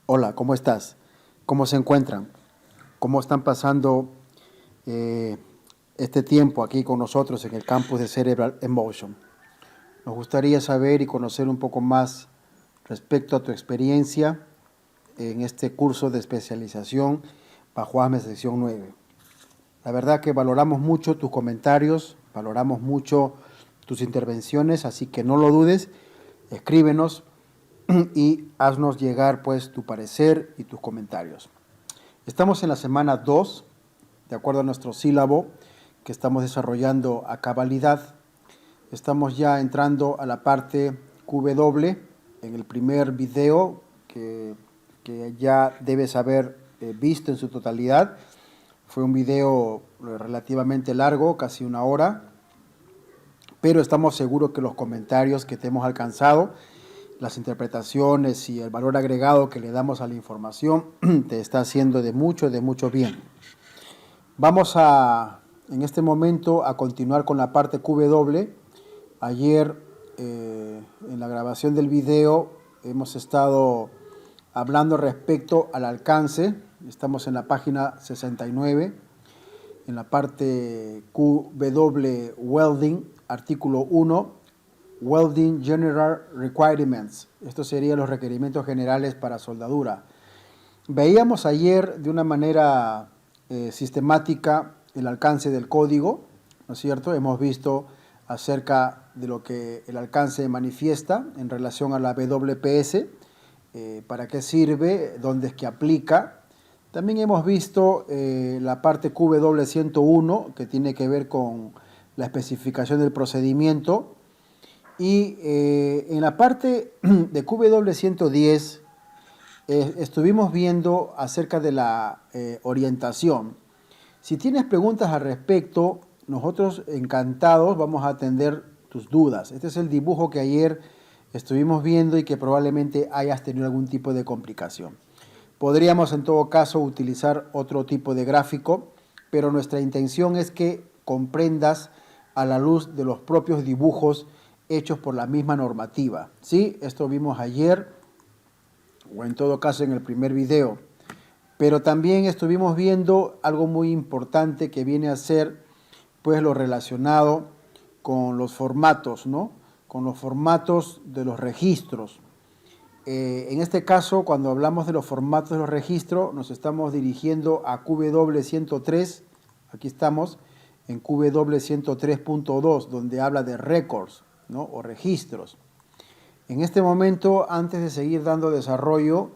Hola, ¿cómo estás? ¿Cómo se encuentran? ¿Cómo están pasando eh, este tiempo aquí con nosotros en el campus de Cerebral Emotion? Nos gustaría saber y conocer un poco más respecto a tu experiencia en este curso de especialización bajo AME sección 9. La verdad que valoramos mucho tus comentarios, valoramos mucho tus intervenciones, así que no lo dudes, escríbenos y haznos llegar pues tu parecer y tus comentarios. Estamos en la semana 2, de acuerdo a nuestro sílabo que estamos desarrollando a cabalidad. Estamos ya entrando a la parte QW en el primer video que ya debes haber visto en su totalidad. Fue un video relativamente largo, casi una hora, pero estamos seguros que los comentarios que te hemos alcanzado, las interpretaciones y el valor agregado que le damos a la información te está haciendo de mucho bien. Vamos en este momento a continuar con la parte QW. Ayer en la grabación del video hemos estado hablando respecto al alcance. Estamos en la página 69, en la parte QW Welding, artículo 1, Welding General Requirements. Estos serían los requerimientos generales para soldadura. Veíamos ayer de una manera sistemática el alcance del código, ¿no es cierto? Hemos visto acerca de lo que el alcance manifiesta en relación a la WPS, para qué sirve, dónde es que aplica. También hemos visto la parte QW101, que tiene que ver con la especificación del procedimiento. Y en la parte de QW110 estuvimos viendo acerca de la orientación. Si tienes preguntas al respecto, nosotros encantados vamos a atender tus dudas. Este es el dibujo que ayer estuvimos viendo y que probablemente hayas tenido algún tipo de complicación. Podríamos en todo caso utilizar otro tipo de gráfico, pero nuestra intención es que comprendas a la luz de los propios dibujos hechos por la misma normativa. ¿Sí? Esto vimos ayer, o en todo caso en el primer video. Pero también estuvimos viendo algo muy importante que viene a ser pues lo relacionado con los formatos, ¿no? Con los formatos de los registros. En este caso, cuando hablamos de los formatos de los registros, nos estamos dirigiendo a QW103. Aquí estamos en QW103.2, donde habla de records, ¿no? O registros. En este momento, antes de seguir dando desarrollo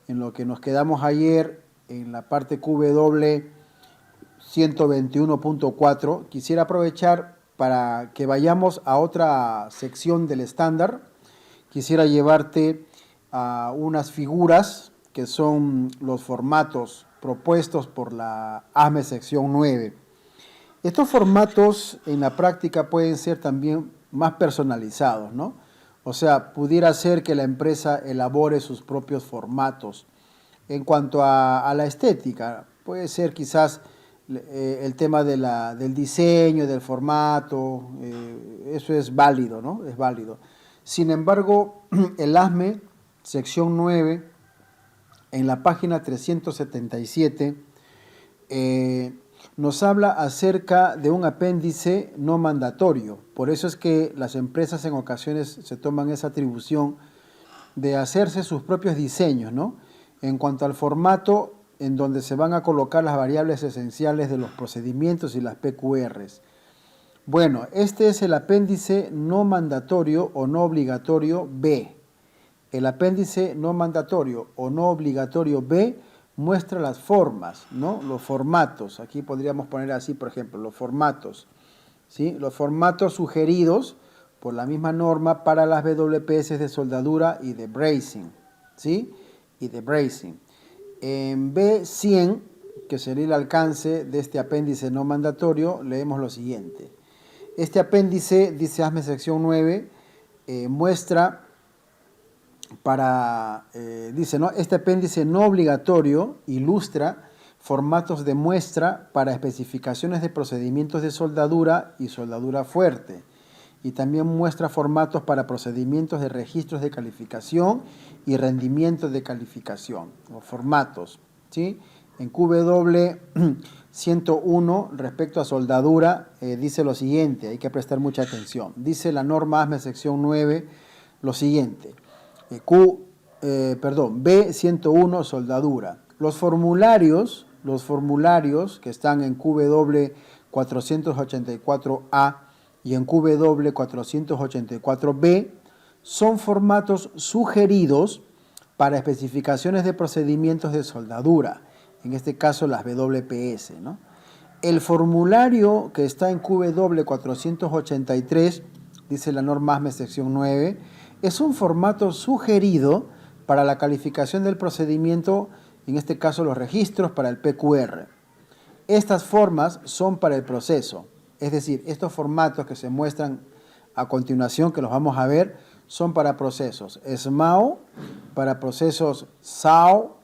en lo que nos quedamos ayer en la parte QW121.4, quisiera aprovechar para que vayamos a otra sección del estándar. Quisiera llevarte a unas figuras que son los formatos propuestos por la ASME sección 9. Estos formatos en la práctica pueden ser también más personalizados, ¿no? O sea, pudiera ser que la empresa elabore sus propios formatos. En cuanto a la estética, puede ser quizás el tema del diseño, del formato, eso es válido, ¿no? Es válido. Sin embargo, el ASME, sección 9, en la página 377, nos habla acerca de un apéndice no mandatorio. Por eso es que las empresas en ocasiones se toman esa atribución de hacerse sus propios diseños, ¿no? En cuanto al formato en donde se van a colocar las variables esenciales de los procedimientos y las PQRs. Bueno, este es el apéndice no mandatorio o no obligatorio B. El apéndice no mandatorio o no obligatorio B muestra las formas, ¿no? Los formatos. Aquí podríamos poner así, por ejemplo, los formatos, ¿sí? Los formatos sugeridos por la misma norma para las WPS de soldadura y de bracing, ¿sí? Y de bracing. En B100, que sería el alcance de este apéndice no mandatorio, leemos lo siguiente. Este apéndice, dice ASME sección 9, muestra dice, ¿no? Este apéndice no obligatorio ilustra formatos de muestra para especificaciones de procedimientos de soldadura y soldadura fuerte. y también muestra formatos para procedimientos de registros de calificación y rendimiento de calificación, los formatos, ¿sí? En QW 101, respecto a soldadura, dice lo siguiente, hay que prestar mucha atención. Dice la norma ASME sección 9 lo siguiente, B101, soldadura. Los formularios que están en QW 484A y en QW 484B son formatos sugeridos para especificaciones de procedimientos de soldadura, en este caso las WPS, ¿no? El formulario que está en QW 483, dice la norma ASME sección 9, es un formato sugerido para la calificación del procedimiento, en este caso los registros para el PQR. Estas formas son para el proceso, es decir, estos formatos que se muestran a continuación, que los vamos a ver, son para procesos SMAO, para procesos SAO,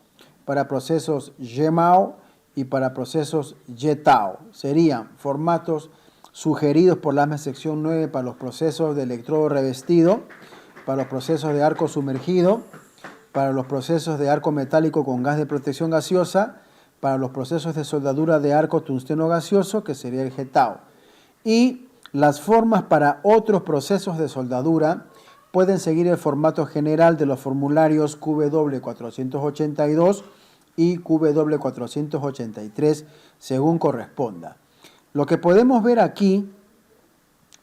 para procesos YMAO y para procesos YTAO. Serían formatos sugeridos por la ASME sección 9 para los procesos de electrodo revestido, para los procesos de arco sumergido, para los procesos de arco metálico con gas de protección gaseosa, para los procesos de soldadura de arco tungsteno gaseoso, que sería el GTAO. Y las formas para otros procesos de soldadura pueden seguir el formato general de los formularios QW 482 y QW 483 según corresponda. Lo que podemos ver aquí,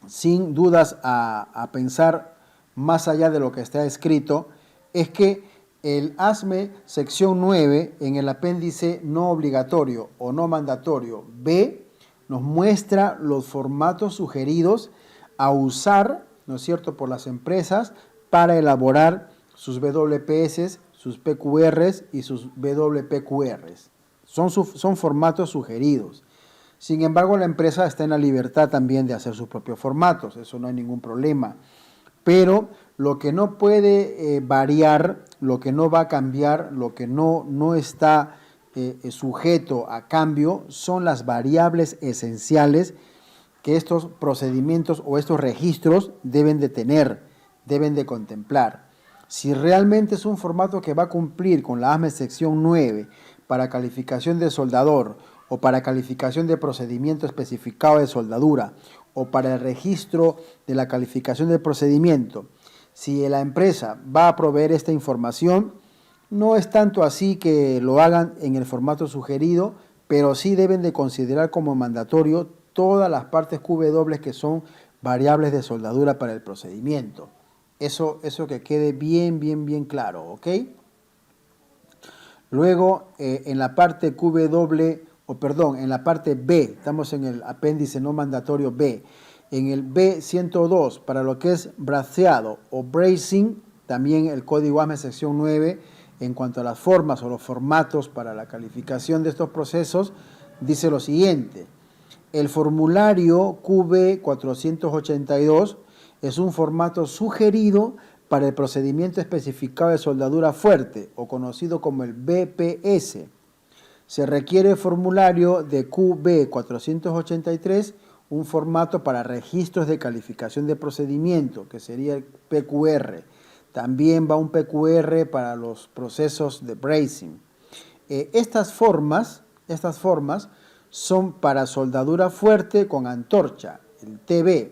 sin dudas a pensar más allá de lo que está escrito, es que el ASME sección 9 en el apéndice no obligatorio o no mandatorio B nos muestra los formatos sugeridos a usar, ¿no es cierto?, por las empresas para elaborar sus WPS, sus PQRs y sus WPQRs. Son formatos sugeridos. Sin embargo, la empresa está en la libertad también de hacer sus propios formatos, eso no hay ningún problema. Pero lo que no puede variar, lo que no va a cambiar, lo que no está sujeto a cambio, son las variables esenciales que estos procedimientos o estos registros deben de tener, deben de contemplar. Si realmente es un formato que va a cumplir con la ASME sección 9 para calificación de soldador o para calificación de procedimiento especificado de soldadura o para el registro de la calificación del procedimiento, si la empresa va a proveer esta información, no es tanto así que lo hagan en el formato sugerido, pero sí deben de considerar como mandatorio todas las partes QW que son variables de soldadura para el procedimiento. Eso que quede bien claro, ¿ok? Luego, en la parte en la parte B, estamos en el apéndice no mandatorio B, en el B102, para lo que es braceado o bracing, también el código ASME sección 9, en cuanto a las formas o los formatos para la calificación de estos procesos, dice lo siguiente: el formulario QB482 es un formato sugerido para el procedimiento especificado de soldadura fuerte, o conocido como el BPS. Se requiere el formulario de QB483, un formato para registros de calificación de procedimiento, que sería el PQR. También va un PQR para los procesos de bracing. Estas formas son para soldadura fuerte con antorcha, el TB,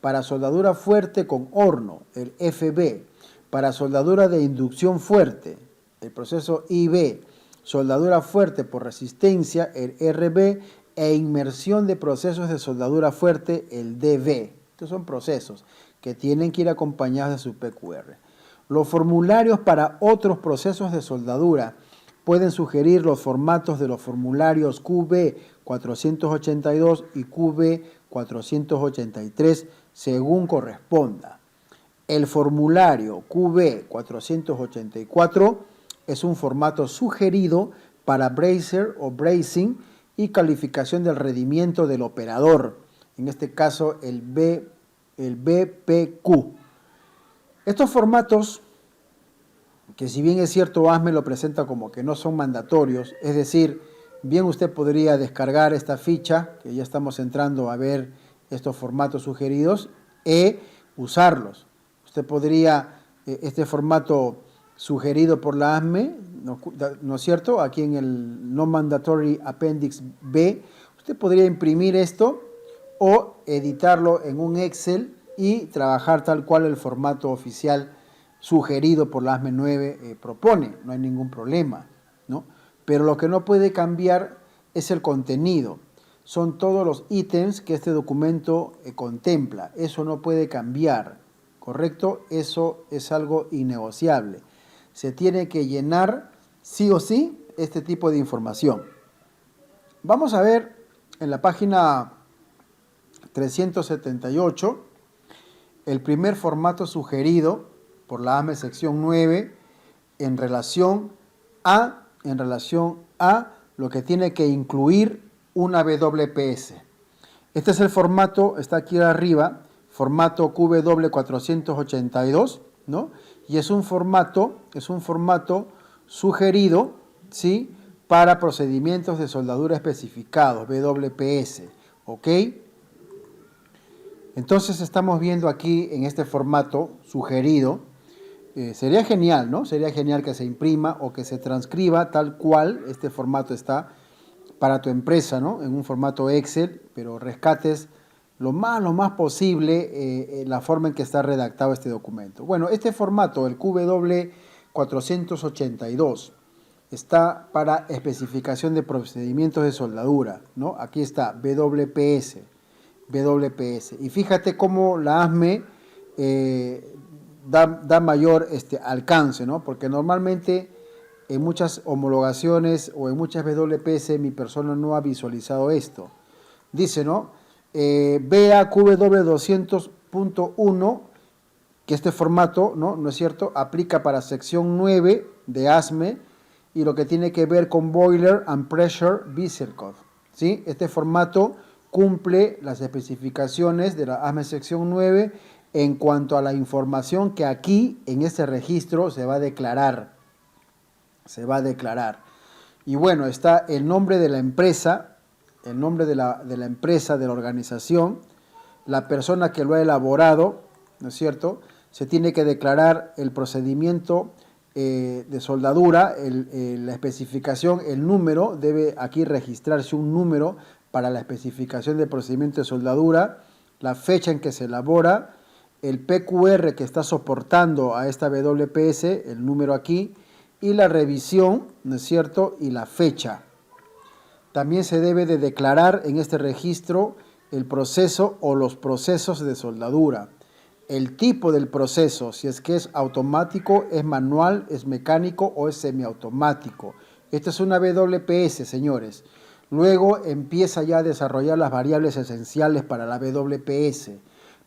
para soldadura fuerte con horno, el FB, para soldadura de inducción fuerte, el proceso IB, soldadura fuerte por resistencia, el RB, e inmersión de procesos de soldadura fuerte, el DB. Estos son procesos que tienen que ir acompañados de su PQR. Los formularios para otros procesos de soldadura pueden sugerir los formatos de los formularios QB482 y QB483 según corresponda. El formulario QB484 es un formato sugerido para bracer o bracing y calificación del rendimiento del operador, en este caso el BPQ. Estos formatos, que si bien es cierto ASME lo presenta como que no son mandatorios, es decir, bien usted podría descargar esta ficha, que ya estamos entrando a ver estos formatos sugeridos, usarlos. Usted podría, este formato sugerido por la ASME, ¿no es cierto? Aquí en el Non-Mandatory Appendix B, usted podría imprimir esto o editarlo en un Excel y trabajar tal cual el formato oficial sugerido por la ASME 9 propone. No hay ningún problema, ¿no? Pero lo que no puede cambiar es el contenido. Son todos los ítems que este documento contempla. Eso no puede cambiar, ¿correcto? Eso es algo innegociable. Se tiene que llenar sí o sí este tipo de información. Vamos a ver en la página 378 el primer formato sugerido por la ASME sección 9 en relación a lo que tiene que incluir una WPS. Este es el formato, está aquí arriba, formato QW482, ¿no? Y es un formato sugerido, ¿sí?, para procedimientos de soldadura especificados, WPS, ¿ok? Entonces estamos viendo aquí en este formato sugerido, sería genial, ¿no? Sería genial que se imprima o que se transcriba tal cual este formato está para tu empresa, ¿no? En un formato Excel, pero rescates lo más posible la forma en que está redactado este documento. Bueno, este formato, el QW482, está para especificación de procedimientos de soldadura, ¿no? Aquí está WPS. Y fíjate cómo la ASME da mayor alcance, ¿no? Porque normalmente en muchas homologaciones o en muchas WPS mi persona no ha visualizado esto. Dice, ¿no? Vea QW200.1, que este formato, ¿no es cierto?, aplica para sección 9 de ASME y lo que tiene que ver con Boiler and Pressure Vessel Code, ¿sí? Este formato cumple las especificaciones de la ASME sección 9 en cuanto a la información que aquí en este registro se va a declarar. Y bueno, está el nombre de la empresa, de la organización, la persona que lo ha elaborado, ¿no es cierto? Se tiene que declarar el procedimiento de soldadura, la especificación, el número, debe aquí registrarse un número para la especificación del procedimiento de soldadura, la fecha en que se elabora, el PQR que está soportando a esta WPS, el número aquí, y la revisión, ¿no es cierto?, y la fecha. También se debe de declarar en este registro el proceso o los procesos de soldadura, el tipo del proceso, si es que es automático, es manual, es mecánico o es semiautomático. Esta es una WPS, señores. Luego empieza ya a desarrollar las variables esenciales para la WPS,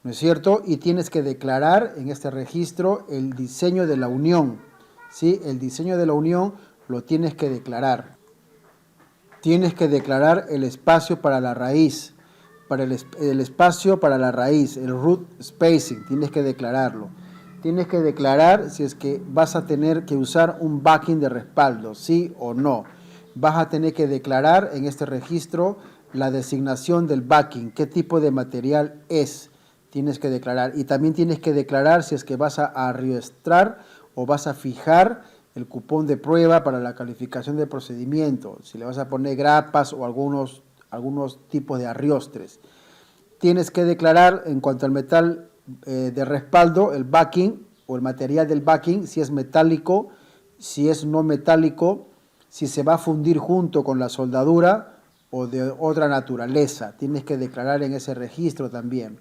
¿no es cierto? Y tienes que declarar en este registro el diseño de la unión, ¿sí? El diseño de la unión lo tienes que declarar. Tienes que declarar el espacio para la raíz, el espacio para la raíz, el root spacing, tienes que declararlo. Tienes que declarar si es que vas a tener que usar un backing de respaldo, sí o no. Vas a tener que declarar en este registro la designación del backing, qué tipo de material es, tienes que declarar. Y también tienes que declarar si es que vas a arrastrar o vas a fijar el cupón de prueba para la calificación del procedimiento, si le vas a poner grapas o algunos tipos de arriostres. Tienes que declarar en cuanto al metal de respaldo, el backing o el material del backing, si es metálico, si es no metálico, si se va a fundir junto con la soldadura o de otra naturaleza. Tienes que declarar en ese registro también.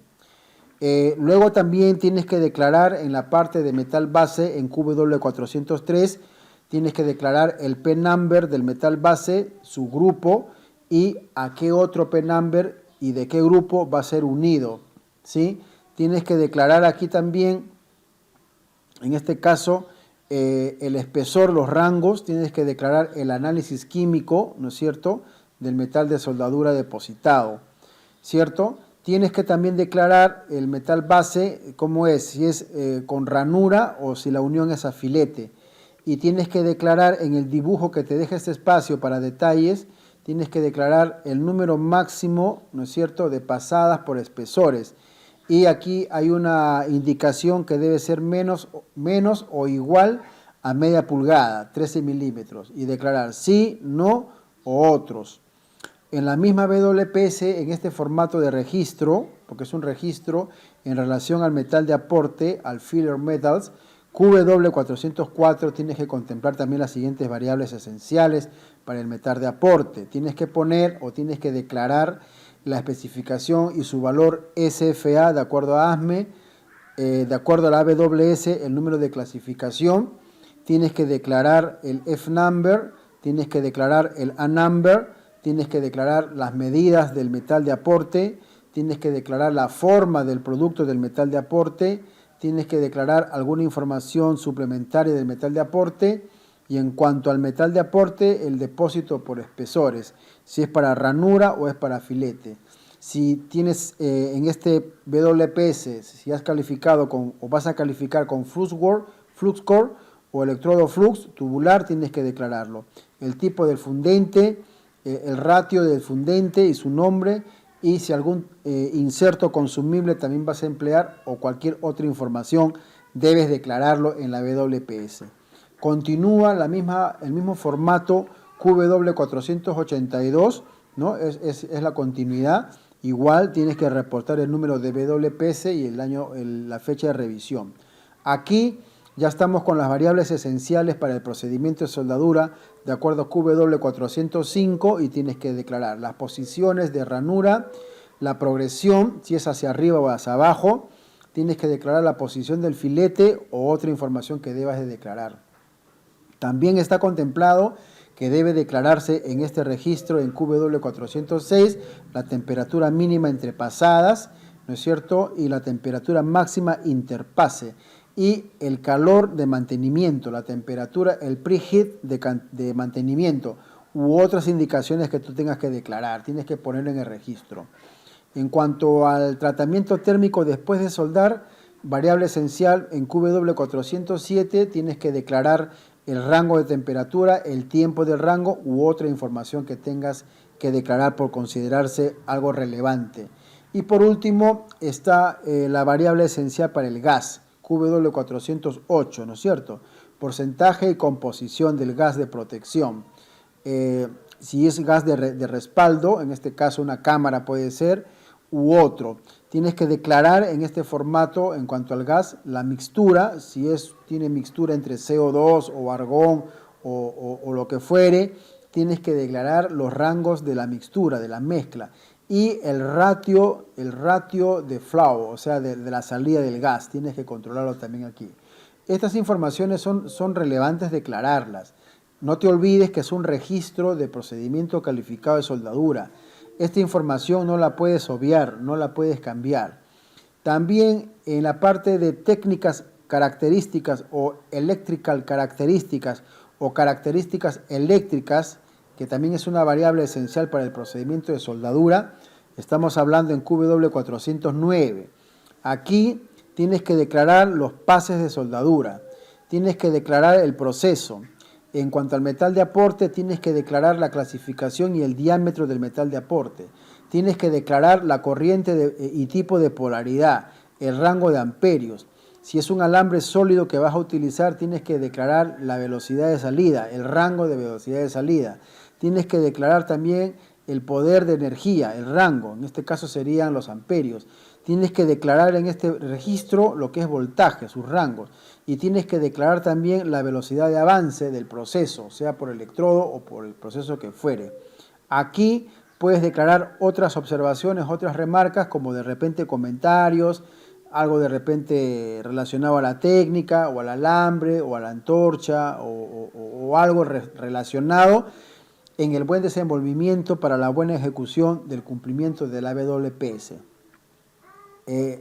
Luego también tienes que declarar en la parte de metal base en QW403, tienes que declarar el P-number del metal base, su grupo y a qué otro P-number y de qué grupo va a ser unido, ¿sí? Tienes que declarar aquí también, en este caso, el espesor, los rangos, tienes que declarar el análisis químico, ¿no es cierto?, del metal de soldadura depositado, ¿cierto? Tienes que también declarar el metal base, cómo es, si es con ranura o si la unión es a filete. Y tienes que declarar en el dibujo que te deja este espacio para detalles, tienes que declarar el número máximo, ¿no es cierto?, de pasadas por espesores. y aquí hay una indicación que debe ser menos o igual a media pulgada, 13 milímetros, y declarar sí, no o otros. En la misma WPS, en este formato de registro, porque es un registro en relación al metal de aporte, al filler metals, QW404, tienes que contemplar también las siguientes variables esenciales para el metal de aporte. Tienes que poner o tienes que declarar la especificación y su valor SFA de acuerdo a ASME, de acuerdo a la AWS, el número de clasificación. Tienes que declarar el F-number, tienes que declarar el A-number, tienes que declarar las medidas del metal de aporte, tienes que declarar la forma del producto del metal de aporte, tienes que declarar alguna información suplementaria del metal de aporte, y en cuanto al metal de aporte, el depósito por espesores, si es para ranura o es para filete. Si tienes en este WPS, si has calificado con o vas a calificar con FluxCore o electrodo flux tubular, tienes que declararlo. El tipo del fundente, el ratio del fundente y su nombre, y si algún inserto consumible también vas a emplear o cualquier otra información, debes declararlo en la WPS. Continúa el mismo formato QW482, ¿no? Es la continuidad. Igual tienes que reportar el número de WPS y la fecha de revisión. Aquí ya estamos con las variables esenciales para el procedimiento de soldadura de acuerdo a QW405, y tienes que declarar las posiciones de ranura, la progresión, si es hacia arriba o hacia abajo, tienes que declarar la posición del filete o otra información que debas de declarar. También está contemplado que debe declararse en este registro en QW406 la temperatura mínima entre pasadas, ¿no es cierto?, y la temperatura máxima interpase, y el calor de mantenimiento, la temperatura, el preheat de mantenimiento, u otras indicaciones que tú tengas que declarar, tienes que ponerlo en el registro. En cuanto al tratamiento térmico después de soldar, variable esencial en QW407, tienes que declarar el rango de temperatura, el tiempo del rango u otra información que tengas que declarar por considerarse algo relevante. Y por último está la variable esencial para el gas, QW408, ¿no es cierto? Porcentaje y composición del gas de protección. Si es gas de respaldo, en este caso una cámara puede ser, u otro. Tienes que declarar en este formato, en cuanto al gas, la mixtura, si tiene mixtura entre CO2 o argón o lo que fuere, tienes que declarar los rangos de la mixtura, de la mezcla, y el ratio de flow, o sea, de la salida del gas, tienes que controlarlo también aquí. Estas informaciones son relevantes declararlas. No te olvides que es un registro de procedimiento calificado de soldadura. Esta información no la puedes obviar, no la puedes cambiar. También en la parte de técnicas características o electrical características o características eléctricas, que también es una variable esencial para el procedimiento de soldadura, estamos hablando en QW409. Aquí tienes que declarar los pases de soldadura, tienes que declarar el proceso. En cuanto al metal de aporte, tienes que declarar la clasificación y el diámetro del metal de aporte. Tienes que declarar la corriente y tipo de polaridad, el rango de amperios. Si es un alambre sólido que vas a utilizar, tienes que declarar la velocidad de salida, el rango de velocidad de salida. Tienes que declarar también el poder de energía, el rango, en este caso serían los amperios. Tienes que declarar en este registro lo que es voltaje, sus rangos. Y tienes que declarar también la velocidad de avance del proceso, sea por electrodo o por el proceso que fuere. Aquí puedes declarar otras observaciones, otras remarcas, como de repente comentarios, algo de repente relacionado a la técnica, o al alambre, o a la antorcha, o algo relacionado en el buen desenvolvimiento para la buena ejecución del cumplimiento de la WPS.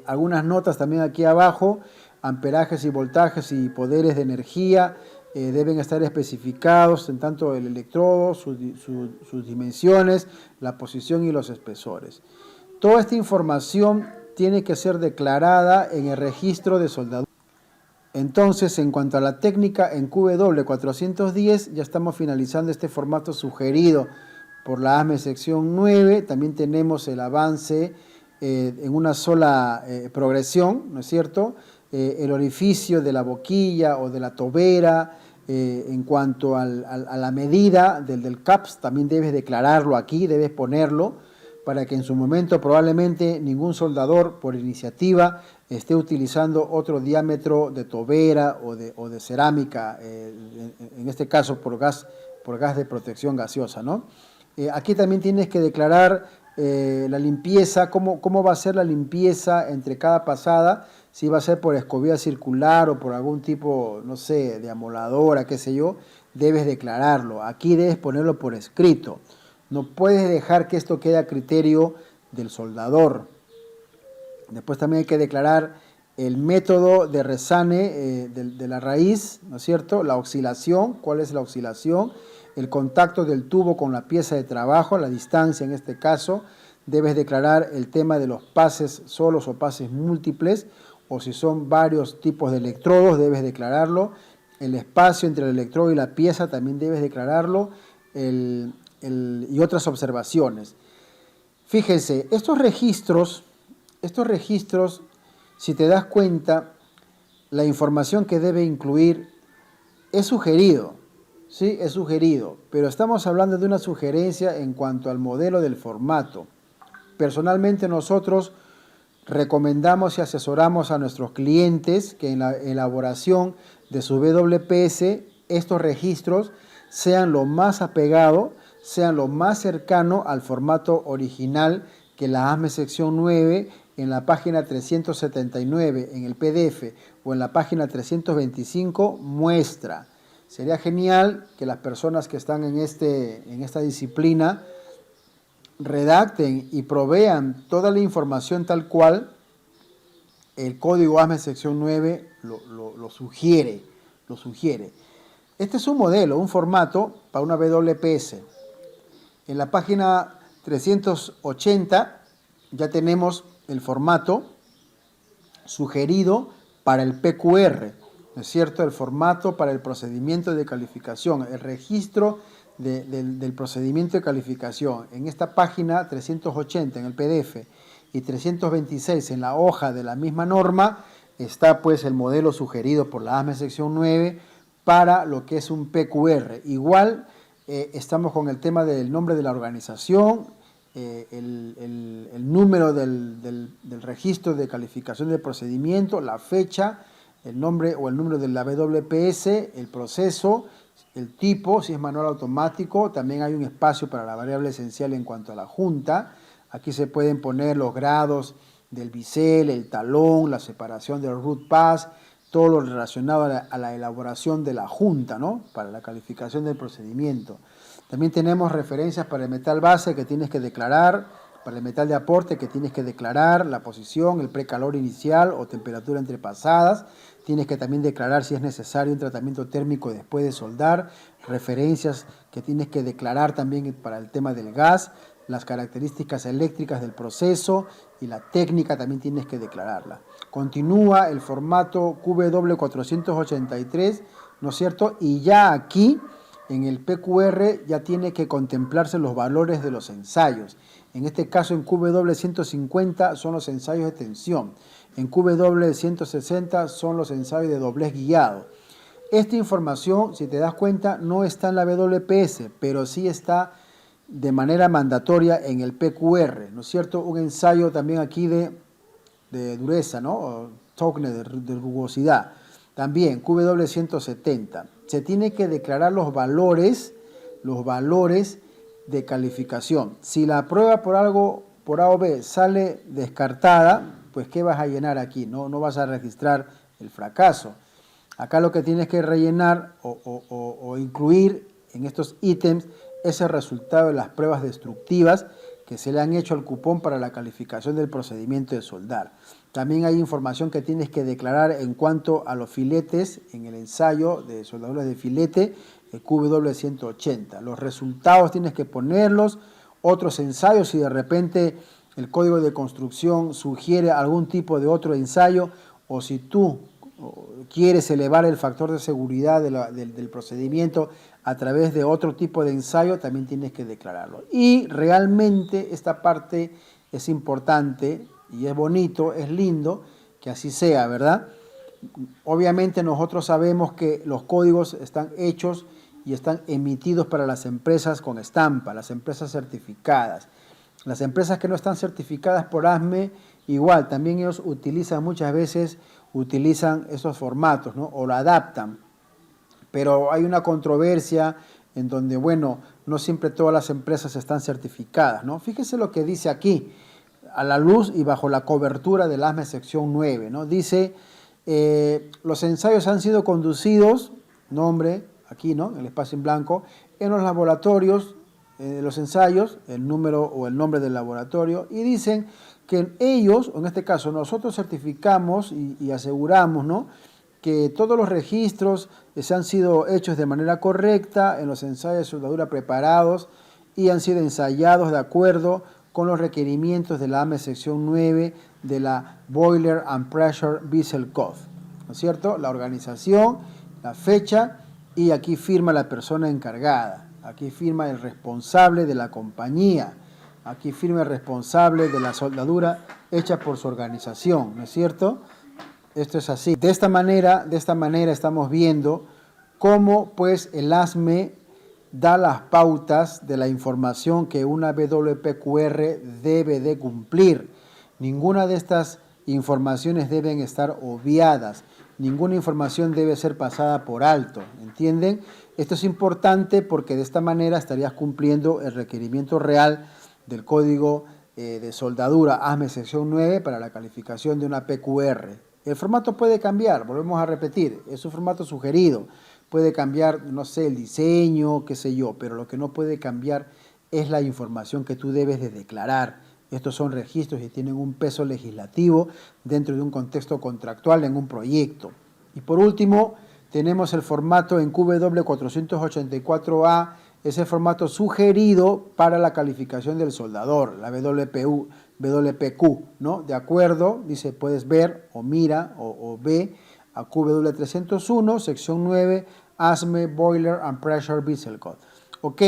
Algunas notas también aquí abajo: amperajes y voltajes y poderes de energía deben estar especificados en tanto el electrodo, sus dimensiones, la posición y los espesores. Toda esta información tiene que ser declarada en el registro de soldadura. Entonces, en cuanto a la técnica, en QW410 ya estamos finalizando este formato sugerido por la ASME sección 9. También tenemos el avance en una sola progresión, ¿no es cierto? El orificio de la boquilla o de la tobera, en cuanto a la medida del CAPS, también debes declararlo aquí, debes ponerlo, para que en su momento probablemente ningún soldador por iniciativa esté utilizando otro diámetro de tobera o de cerámica, en este caso por gas de protección gaseosa, ¿no? Aquí también tienes que declarar la limpieza, cómo va a ser la limpieza entre cada pasada, si va a ser por escobilla circular o por algún tipo, no sé, de amoladora, qué sé yo, debes declararlo. Aquí debes ponerlo por escrito. No puedes dejar que esto quede a criterio del soldador. Después también hay que declarar el método de resane de la raíz, ¿no es cierto? La oscilación, ¿cuál es la oscilación? El contacto del tubo con la pieza de trabajo, la distancia en este caso. Debes declarar el tema de los pases solos o pases múltiples, o si son varios tipos de electrodos, debes declararlo. El espacio entre el electrodo y la pieza también debes declararlo, y otras observaciones. Fíjense, estos registros, si te das cuenta, la información que debe incluir es sugerido, ¿sí? Es sugerido, pero estamos hablando de una sugerencia en cuanto al modelo del formato. Personalmente nosotros recomendamos y asesoramos a nuestros clientes que en la elaboración de su WPS estos registros sean lo más apegado, sean lo más cercano al formato original que la ASME sección 9 en la página 379 en el PDF o en la página 325 muestra. Sería genial que las personas que están en esta disciplina redacten y provean toda la información tal cual el código ASME sección 9 lo sugiere. Este es un modelo, un formato para una WPS. En la página 380 ya tenemos el formato sugerido para el PQR, ¿no es cierto? El formato para el procedimiento de calificación, el registro del procedimiento de calificación. En esta página 380 en el PDF y 326 en la hoja de la misma norma está pues el modelo sugerido por la ASME sección 9 para lo que es un PQR. Igual estamos con el tema del nombre de la organización, el número del registro de calificación del procedimiento, la fecha, el nombre o el número de la WPS, el proceso, el tipo, si es manual automático. También hay un espacio para la variable esencial en cuanto a la junta. Aquí se pueden poner los grados del bisel, el talón, la separación del root pass, todo lo relacionado a la elaboración de la junta, ¿no? Para la calificación del procedimiento. También tenemos referencias para el metal base que tienes que declarar, para el metal de aporte que tienes que declarar, la posición, el precalor inicial o temperatura entre pasadas. Tienes que también declarar si es necesario un tratamiento térmico después de soldar, referencias que tienes que declarar también para el tema del gas, las características eléctricas del proceso y la técnica también tienes que declararla. Continúa el formato QW483, ¿no es cierto? Y ya aquí, en el PQR, ya tiene que contemplarse los valores de los ensayos. En este caso, en QW150 son los ensayos de tensión. En QW160 son los ensayos de doblez guiado. Esta información, si te das cuenta, no está en la WPS, pero sí está de manera mandatoria en el PQR, ¿no es cierto? Un ensayo también aquí de dureza, ¿no? O toughness, de rugosidad. También QW170. Se tiene que declarar los valores de calificación. Si la prueba por algo, por A o B, sale descartada, pues ¿qué vas a llenar aquí? No vas a registrar el fracaso. Acá lo que tienes que rellenar o incluir en estos ítems es el resultado de las pruebas destructivas que se le han hecho al cupón para la calificación del procedimiento de soldar. También hay información que tienes que declarar en cuanto a los filetes en el ensayo de soldaduras de filete, el QW180. Los resultados tienes que ponerlos, otros ensayos, si de repente el código de construcción sugiere algún tipo de otro ensayo, o si tú quieres elevar el factor de seguridad del procedimiento a través de otro tipo de ensayo, también tienes que declararlo. Y realmente esta parte es importante y es bonito, es lindo que así sea, ¿verdad? Obviamente nosotros sabemos que los códigos están hechos y están emitidos para las empresas con estampa, las empresas certificadas. Las empresas que no están certificadas por ASME, igual, también ellos utilizan muchas veces, utilizan esos formatos, ¿no? O lo adaptan. Pero hay una controversia en donde, bueno, no siempre todas las empresas están certificadas, ¿no? Fíjese lo que dice aquí, a la luz y bajo la cobertura del ASME sección 9, ¿no? Dice, los ensayos han sido conducidos, nombre, aquí, ¿no? El espacio en blanco, en los laboratorios de los ensayos, el número o el nombre del laboratorio, y dicen que ellos, en este caso nosotros certificamos y aseguramos, ¿no?, que todos los registros se han sido hechos de manera correcta en los ensayos de soldadura preparados y han sido ensayados de acuerdo con los requerimientos de la ASME sección 9 de la Boiler and Pressure Vessel Code, ¿no es cierto? La organización, la fecha, y aquí firma la persona encargada, aquí firma el responsable de la compañía, aquí firma el responsable de la soldadura hecha por su organización, ¿no es cierto? Esto es así. De esta manera estamos viendo cómo pues el ASME da las pautas de la información que una WPQR debe de cumplir. Ninguna de estas informaciones deben estar obviadas, ninguna información debe ser pasada por alto, ¿entienden? Esto es importante porque de esta manera estarías cumpliendo el requerimiento real del código de soldadura ASME sección 9 para la calificación de una PQR. El formato puede cambiar, volvemos a repetir, es un formato sugerido, puede cambiar, no sé, el diseño, qué sé yo, pero lo que no puede cambiar es la información que tú debes de declarar. Estos son registros y tienen un peso legislativo dentro de un contexto contractual en un proyecto. Y por último, tenemos el formato en QW484A, es el formato sugerido para la calificación del soldador, la WPQ, ¿no? De acuerdo, dice, puedes ver o mira o ve a QW301, sección 9, ASME Boiler and Pressure Vessel Code. Ok,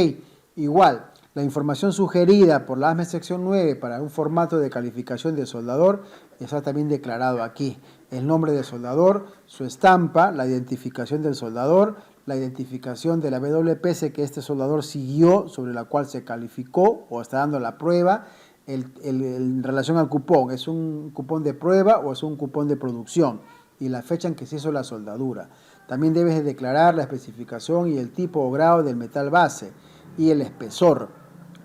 igual, la información sugerida por la ASME sección 9 para un formato de calificación de soldador está también declarado aquí. El nombre del soldador, su estampa, la identificación del soldador, la identificación de la WPS que este soldador siguió, sobre la cual se calificó o está dando la prueba, en relación al cupón, ¿es un cupón de prueba o es un cupón de producción? Y la fecha en que se hizo la soldadura. También debes de declarar la especificación y el tipo o grado del metal base y el espesor,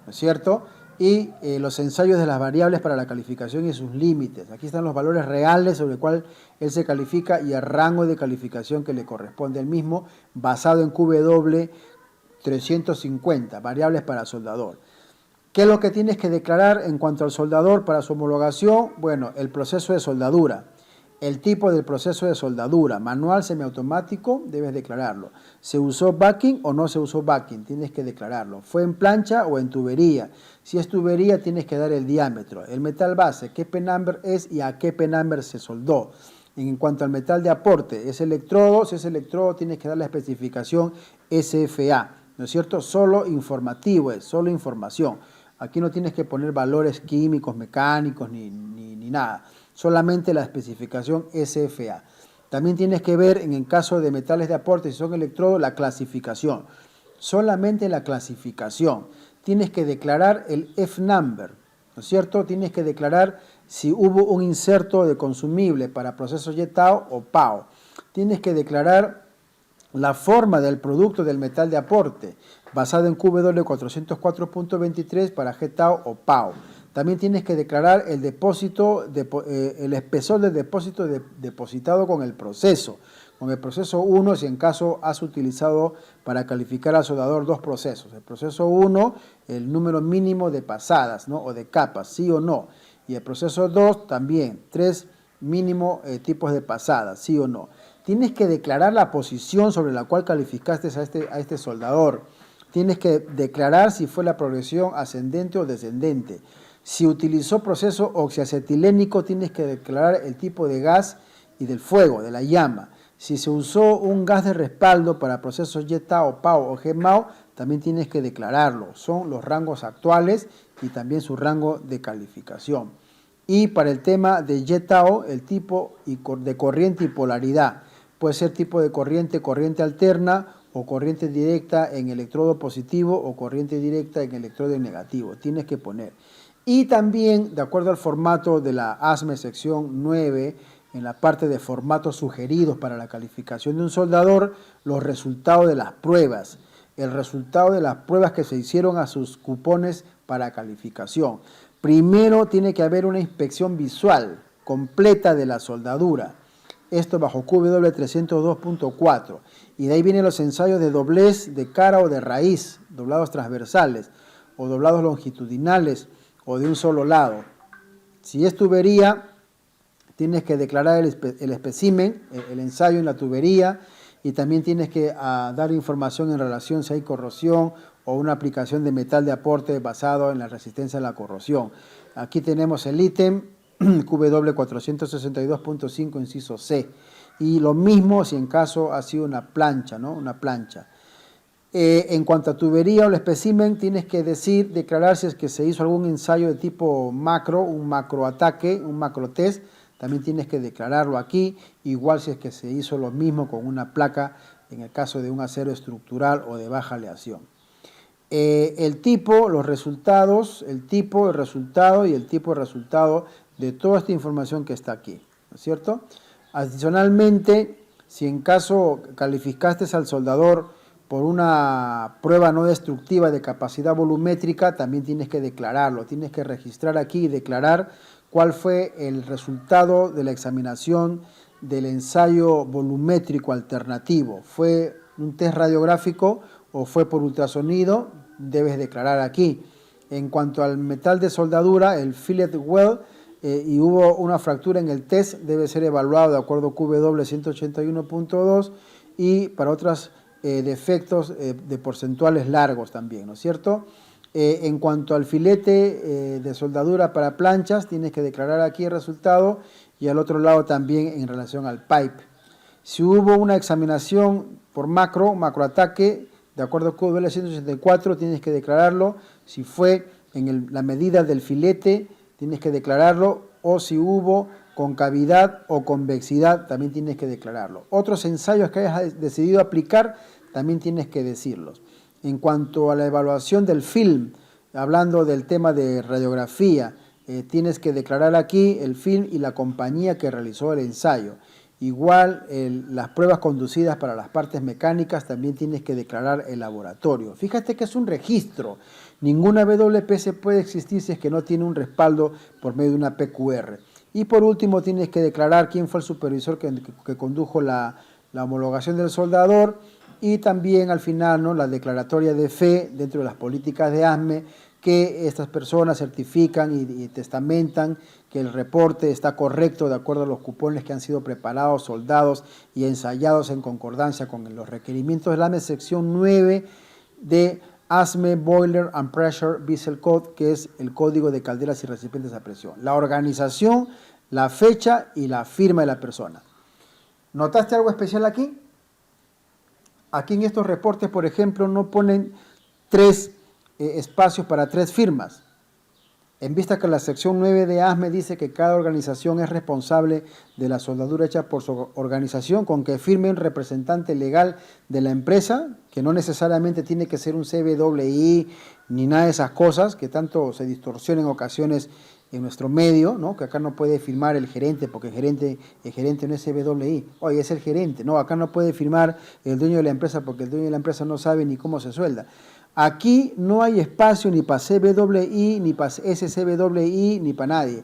¿no es cierto? Y los ensayos de las variables para la calificación y sus límites. Aquí están los valores reales sobre el cual él se califica y el rango de calificación que le corresponde al mismo, basado en QW 350, variables para soldador. ¿Qué es lo que tienes que declarar en cuanto al soldador para su homologación? Bueno, el proceso de soldadura. El tipo del proceso de soldadura, manual, semiautomático, debes declararlo. ¿Se usó backing o no se usó backing? Tienes que declararlo. ¿Fue en plancha o en tubería? Si es tubería, tienes que dar el diámetro. El metal base, qué P-number es y a qué P-number se soldó. En cuanto al metal de aporte, ¿es electrodo? Si es electrodo, tienes que dar la especificación SFA, ¿no es cierto? Solo informativo es, solo información. Aquí no tienes que poner valores químicos, mecánicos, ni nada. Solamente la especificación SFA. También tienes que ver, en el caso de metales de aporte, si son electrodos, la clasificación. Solamente la clasificación. Tienes que declarar el F-number, ¿no es cierto? Tienes que declarar si hubo un inserto de consumible para proceso YTAO o PAO. Tienes que declarar la forma del producto del metal de aporte, basado en QW404.23 para GTAO o PAO. También tienes que declarar el depósito, el espesor del depósito depositado con el proceso. Con el proceso 1, si en caso has utilizado para calificar al soldador dos procesos. El proceso 1, el número mínimo de pasadas, ¿no? O de capas, sí o no. Y el proceso 2 también, 3 mínimo tipos de pasadas, sí o no. Tienes que declarar la posición sobre la cual calificaste a este soldador. Tienes que declarar si fue la progresión ascendente o descendente. Si utilizó proceso oxiacetilénico, tienes que declarar el tipo de gas y del fuego, de la llama. Si se usó un gas de respaldo para procesos YTAO, PAO o GMAO, también tienes que declararlo. Son los rangos actuales y también su rango de calificación. Y para el tema de YTAO, el tipo de corriente y polaridad. Puede ser tipo de corriente alterna o corriente directa en electrodo positivo o corriente directa en electrodo negativo. Tienes que poner. Y también, de acuerdo al formato de la ASME sección 9, en la parte de formatos sugeridos para la calificación de un soldador, los resultados de las pruebas. El resultado de las pruebas que se hicieron a sus cupones para calificación. Primero tiene que haber una inspección visual completa de la soldadura. Esto bajo QW 302.4. Y de ahí vienen los ensayos de doblez de cara o de raíz, doblados transversales o doblados longitudinales o de un solo lado. Si es tubería, tienes que declarar el espécimen, el ensayo en la tubería, y también tienes que dar información en relación si hay corrosión o una aplicación de metal de aporte basado en la resistencia a la corrosión. Aquí tenemos el ítem QW 462.5 inciso C. Y lo mismo si en caso ha sido una plancha, ¿no? Una plancha. En cuanto a tubería o el espécimen, tienes que declarar si es que se hizo algún ensayo de tipo macro, un macroataque, un macrotest. También tienes que declararlo aquí, igual si es que se hizo lo mismo con una placa en el caso de un acero estructural o de baja aleación. El tipo, los resultados, el tipo, el resultado y el tipo de resultado de toda esta información que está aquí, ¿no es cierto? Adicionalmente, si en caso calificaste al soldador por una prueba no destructiva de capacidad volumétrica, también tienes que declararlo, tienes que registrar aquí y declarar cuál fue el resultado de la examinación del ensayo volumétrico alternativo. ¿Fue un test radiográfico o fue por ultrasonido? Debes declarar aquí. En cuanto al metal de soldadura, el fillet weld, y hubo una fractura en el test, debe ser evaluado de acuerdo a QW 181.2 y para otros defectos de porcentuales largos también, ¿no es cierto? En cuanto al filete de soldadura para planchas, tienes que declarar aquí el resultado y al otro lado también en relación al pipe. Si hubo una examinación por macroataque, de acuerdo a QW 184, tienes que declararlo. Si fue en la medida del filete, tienes que declararlo. O si hubo concavidad o convexidad, también tienes que declararlo. Otros ensayos que hayas decidido aplicar, también tienes que decirlos. En cuanto a la evaluación del film, hablando del tema de radiografía, tienes que declarar aquí el film y la compañía que realizó el ensayo. Igual las pruebas conducidas para las partes mecánicas también tienes que declarar el laboratorio. Fíjate que es un registro. Ninguna WPS puede existir si es que no tiene un respaldo por medio de una PQR. Y por último tienes que declarar quién fue el supervisor que condujo la homologación del soldador y también al final, ¿no?, la declaratoria de fe dentro de las políticas de ASME que estas personas certifican y testamentan que el reporte está correcto de acuerdo a los cupones que han sido preparados, soldados y ensayados en concordancia con los requerimientos de la ASME sección 9 de ASME Boiler and Pressure Vessel Code, que es el código de calderas y recipientes a presión. La organización, la fecha y la firma de la persona. ¿Notaste algo especial aquí? Aquí en estos reportes, por ejemplo, no ponen 3 espacios para 3 firmas. En vista que la sección 9 de ASME dice que cada organización es responsable de la soldadura hecha por su organización con que firme un representante legal de la empresa, que no necesariamente tiene que ser un CBWI ni nada de esas cosas que tanto se distorsionan en ocasiones en nuestro medio, ¿no? Que acá no puede firmar el gerente porque el gerente no es CBWI. Oye, es el gerente. No, acá no puede firmar el dueño de la empresa porque el dueño de la empresa no sabe ni cómo se suelda. Aquí no hay espacio ni para CBWI, ni para SCBWI, ni para nadie.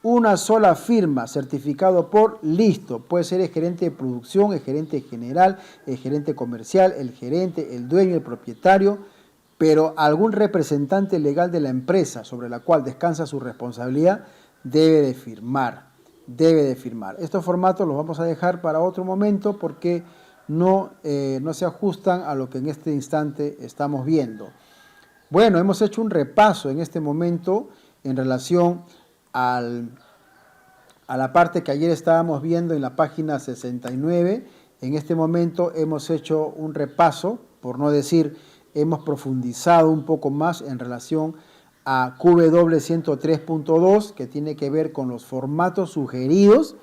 Una sola firma, certificado por, listo. Puede ser el gerente de producción, el gerente general, el gerente comercial, el gerente, el dueño, el propietario, pero algún representante legal de la empresa sobre la cual descansa su responsabilidad debe de firmar. Debe de firmar. Estos formatos los vamos a dejar para otro momento porque no se ajustan a lo que en este instante estamos viendo. Bueno, hemos hecho un repaso en este momento en relación a la parte que ayer estábamos viendo en la página 69. En este momento hemos hecho un repaso, por no decir, hemos profundizado un poco más en relación a QW 103.2, que tiene que ver con los formatos sugeridos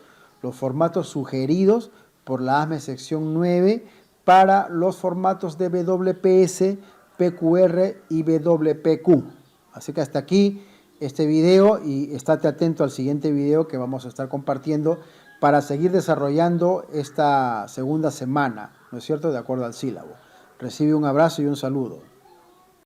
por la ASME sección 9 para los formatos de WPS, PQR y WPQ. Así que hasta aquí este video y estate atento al siguiente video que vamos a estar compartiendo para seguir desarrollando esta segunda semana, ¿no es cierto?, de acuerdo al sílabo. Recibe un abrazo y un saludo.